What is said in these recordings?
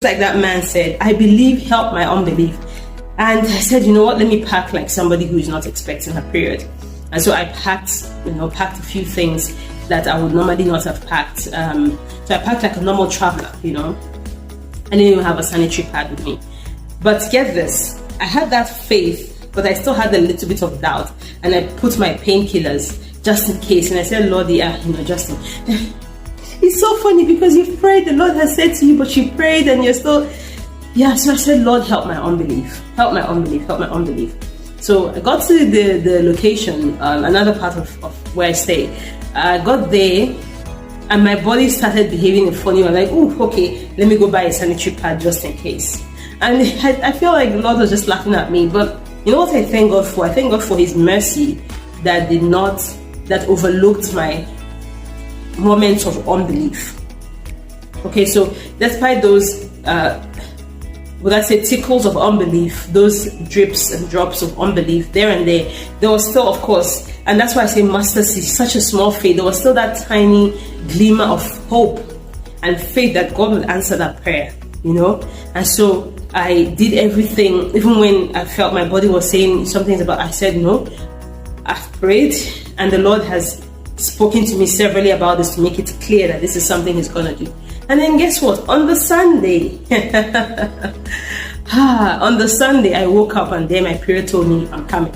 like that man said, I believe, help my unbelief. And I said, you know what, let me pack like somebody who is not expecting her period. And so I packed a few things that I would normally not have packed. So I packed like a normal traveler, I didn't even have a sanitary pad with me. But get this, I had that faith, but I still had a little bit of doubt. And I put my painkillers just in case. And I said, Lord, Justin, it's so funny because you've prayed, the Lord has said to you, but you prayed and you're still, so I said, Lord, help my unbelief, help my unbelief, help my unbelief. So I got to the location, another part of where I stay. I got there and my body started behaving in a funny way. Like, oh, okay, let me go buy a sanitary pad just in case. And I feel like the Lord was just laughing at me. But you know what I thank God for? I thank God for His mercy that overlooked my moments of unbelief. Okay, so despite those, tickles of unbelief, those drips and drops of unbelief there and there was still, of course, and that's why I say mustard seed, such a small faith, there was still that tiny glimmer of hope and faith that God would answer that prayer, And so I did everything, even when I felt my body was saying some things I said, no, I've prayed, and the Lord has spoken to me severally about this to make it clear that this is something He's gonna do. And then guess what? On the Sunday, I woke up and then my period told me I'm coming.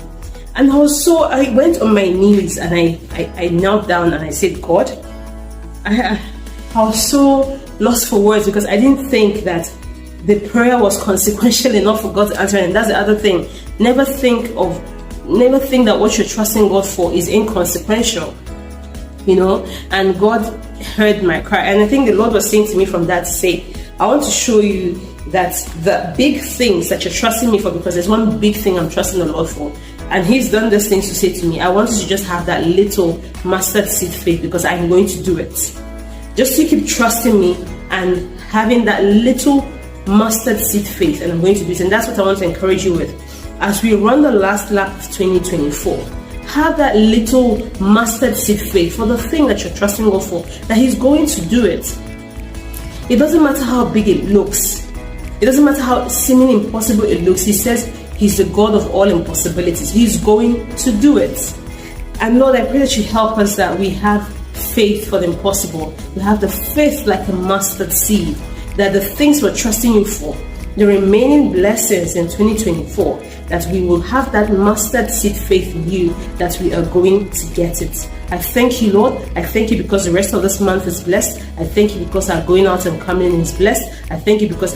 And I went on my knees and I knelt down and I said, God, I was so lost for words because I didn't think that the prayer was consequential enough for God to answer. And that's the other thing. Never think that what you're trusting God for is inconsequential, and God heard my cry. And I think the Lord was saying to me from that to say, I want to show you that the big things that you're trusting me for, because there's one big thing I'm trusting the Lord for, and He's done these things to say to me, I want you to just have that little mustard seed faith because I'm going to do it. Just to keep trusting me and having that little mustard seed faith, and I'm going to do it. And that's what I want to encourage you with. As we run the last lap of 2024, have that little mustard seed faith for the thing that you're trusting God for, that He's going to do it. It doesn't matter how big it looks. It doesn't matter how seemingly impossible it looks. He says He's the God of all impossibilities. He's going to do it. And Lord, I pray that you help us, that we have faith for the impossible. We have the faith like a mustard seed, that the things we're trusting you for, the remaining blessings in 2024, that we will have that mustard seed faith in you, that we are going to get it. I thank you, Lord. I thank you because the rest of this month is blessed. I thank you because our going out and coming in is blessed. I thank you because